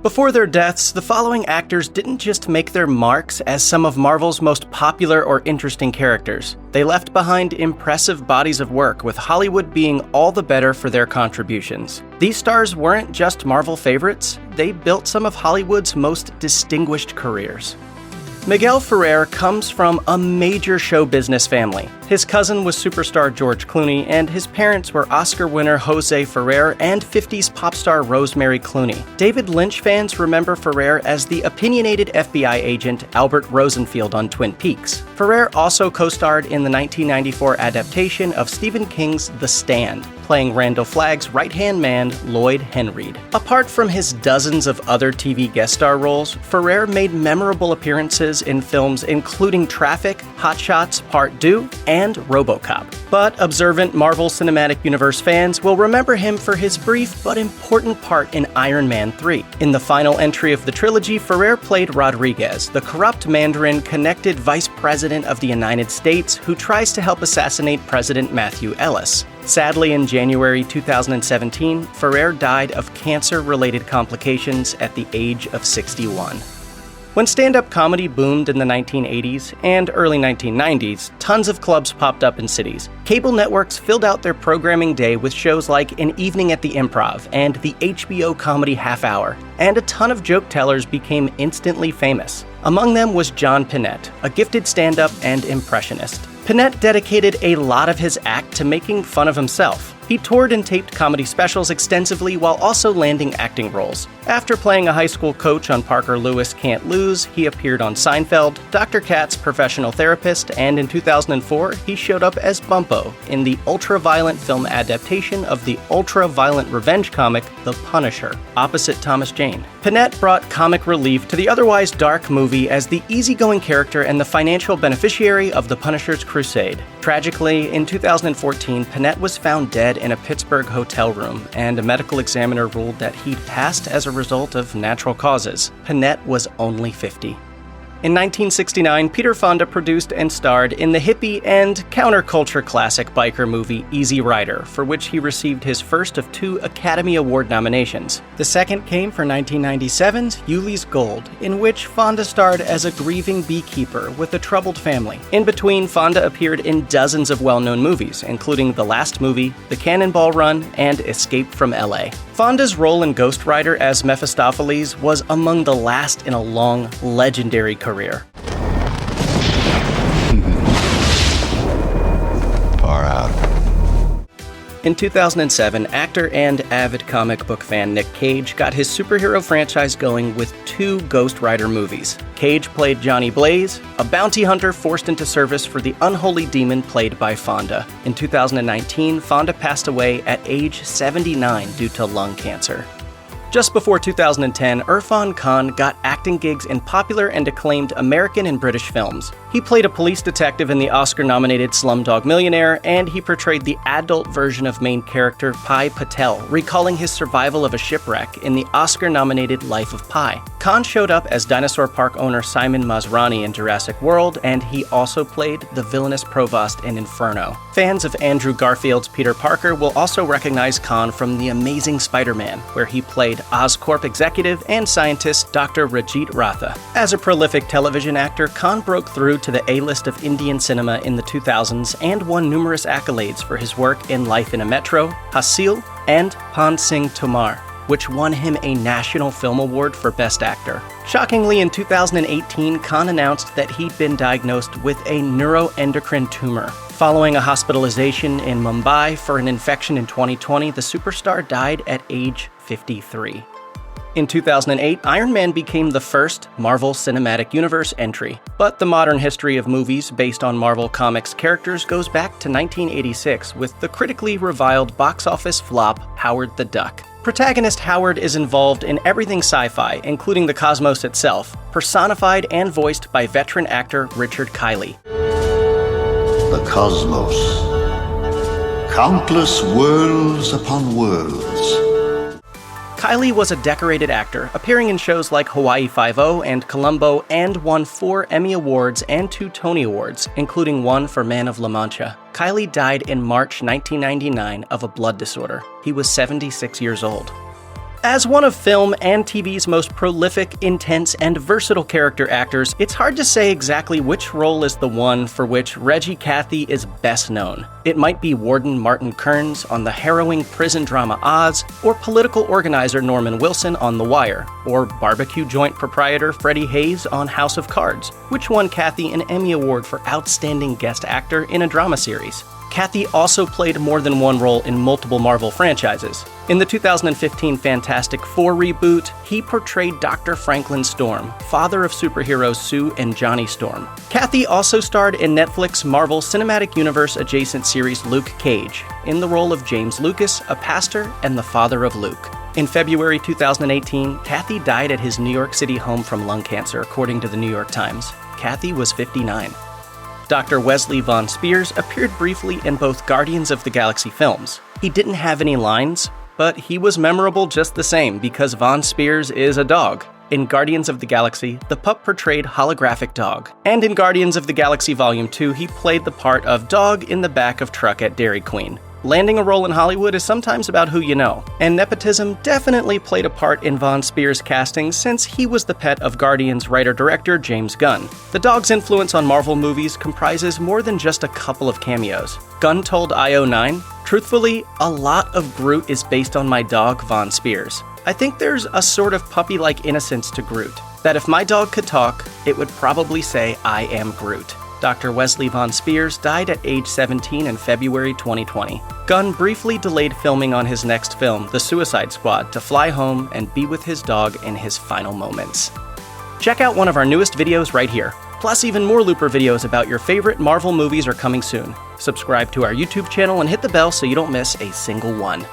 Before their deaths, the following actors didn't just make their marks as some of Marvel's most popular or interesting characters. They left behind impressive bodies of work, with Hollywood being all the better for their contributions. These stars weren't just Marvel favorites, they built some of Hollywood's most distinguished careers. Miguel Ferrer comes from a major show business family. His cousin was superstar George Clooney, and his parents were Oscar winner Jose Ferrer and 50s pop star Rosemary Clooney. David Lynch fans remember Ferrer as the opinionated FBI agent Albert Rosenfield on Twin Peaks. Ferrer also co-starred in the 1994 adaptation of Stephen King's The Stand, playing Randall Flagg's right-hand man, Lloyd Henreid. Apart from his dozens of other TV guest star roles, Ferrer made memorable appearances in films including Traffic, Hot Shots Part 2, and RoboCop. But observant Marvel Cinematic Universe fans will remember him for his brief but important part in Iron Man 3. In the final entry of the trilogy, Ferrer played Rodriguez, the corrupt Mandarin-connected Vice President of the United States who tries to help assassinate President Matthew Ellis. Sadly, in January 2017, Ferrer died of cancer-related complications at the age of 61. When stand-up comedy boomed in the 1980s and early 1990s, tons of clubs popped up in cities. Cable networks filled out their programming day with shows like An Evening at the Improv and the HBO comedy Half Hour, and a ton of joke tellers became instantly famous. Among them was John Pinette, a gifted stand-up and impressionist. Pinette dedicated a lot of his act to making fun of himself. He toured and taped comedy specials extensively while also landing acting roles. After playing a high school coach on Parker Lewis' Can't Lose, he appeared on Seinfeld, Dr. Katz' Professional Therapist, and in 2004, he showed up as Bumpo in the ultra-violent film adaptation of the ultra-violent revenge comic The Punisher, opposite Thomas Jane. Pinette brought comic relief to the otherwise dark movie as the easygoing character and the financial beneficiary of the Punisher's crusade. Tragically, in 2014, Pinette was found dead in a Pittsburgh hotel room, and a medical examiner ruled that he'd passed as a result of natural causes. Pinette was only 50. In 1969, Peter Fonda produced and starred in the hippie and counterculture classic biker movie Easy Rider, for which he received his first of 2 Academy Award nominations. The second came for 1997's Yuli's Gold, in which Fonda starred as a grieving beekeeper with a troubled family. In between, Fonda appeared in dozens of well-known movies, including The Last Movie, The Cannonball Run, and Escape from LA. Fonda's role in Ghost Rider as Mephistopheles was among the last in a long, legendary career. Far out. In 2007, actor and avid comic book fan Nick Cage got his superhero franchise going with 2 Ghost Rider movies. Cage played Johnny Blaze, a bounty hunter forced into service for the unholy demon played by Fonda. In 2019, Fonda passed away at age 79 due to lung cancer. Just before 2010, Irrfan Khan got acting gigs in popular and acclaimed American and British films. He played a police detective in the Oscar-nominated Slumdog Millionaire, and he portrayed the adult version of main character Pi Patel, recalling his survival of a shipwreck in the Oscar-nominated Life of Pi. Khan showed up as Dinosaur Park owner Simon Masrani in Jurassic World, and he also played the villainous Provost in Inferno. Fans of Andrew Garfield's Peter Parker will also recognize Khan from The Amazing Spider-Man, where he played Oscorp executive and scientist Dr. Rajit Ratha. As a prolific television actor, Khan broke through to the A-list of Indian cinema in the 2000s and won numerous accolades for his work in Life in a Metro, Hasil, and Pan Singh Tomar, which won him a National Film Award for Best Actor. Shockingly, in 2018, Khan announced that he'd been diagnosed with a neuroendocrine tumor. Following a hospitalization in Mumbai for an infection in 2020, the superstar died at age 53. In 2008, Iron Man became the first Marvel Cinematic Universe entry, but the modern history of movies based on Marvel Comics characters goes back to 1986 with the critically reviled box office flop Howard the Duck. Protagonist Howard is involved in everything sci-fi, including the cosmos itself, personified and voiced by veteran actor Richard Kiley. The cosmos. Countless worlds upon worlds. Kiley was a decorated actor, appearing in shows like Hawaii Five-0 and Columbo, and won 4 Emmy Awards and 2 Tony Awards, including one for Man of La Mancha. Kiley died in March 1999 of a blood disorder. He was 76 years old. As one of film and TV's most prolific, intense, and versatile character actors, it's hard to say exactly which role is the one for which Reggie Cathey is best known. It might be Warden Martin Kearns on the harrowing prison drama Oz, or political organizer Norman Wilson on The Wire, or barbecue joint proprietor Freddie Hayes on House of Cards, which won Cathey an Emmy Award for Outstanding Guest Actor in a Drama Series. Cathey also played more than one role in multiple Marvel franchises. In the 2015 Fantastic Four reboot, he portrayed Dr. Franklin Storm, father of superheroes Sue and Johnny Storm. Cathey also starred in Netflix Marvel Cinematic Universe adjacent series Luke Cage, in the role of James Lucas, a pastor and the father of Luke. In February 2018, Cathey died at his New York City home from lung cancer, according to the New York Times. Cathey was 59. Dr. Wesley Von Spears appeared briefly in both Guardians of the Galaxy films. He didn't have any lines, but he was memorable just the same because Von Spears is a dog. In Guardians of the Galaxy, the pup portrayed Holographic Dog. And in Guardians of the Galaxy Volume 2, he played the part of Dog in the back of truck at Dairy Queen. Landing a role in Hollywood is sometimes about who you know, and nepotism definitely played a part in Von Spears' casting since he was the pet of Guardians writer-director James Gunn. The dog's influence on Marvel movies comprises more than just a couple of cameos. Gunn told IO9, "Truthfully, a lot of Groot is based on my dog, Von Spears. I think there's a sort of puppy-like innocence to Groot, that if my dog could talk, it would probably say, 'I am Groot.'" Dr. Wesley Von Spears died at age 17 in February 2020. Gunn briefly delayed filming on his next film, The Suicide Squad, to fly home and be with his dog in his final moments. Check out one of our newest videos right here. Plus, even more Looper videos about your favorite Marvel movies are coming soon. Subscribe to our YouTube channel and hit the bell so you don't miss a single one.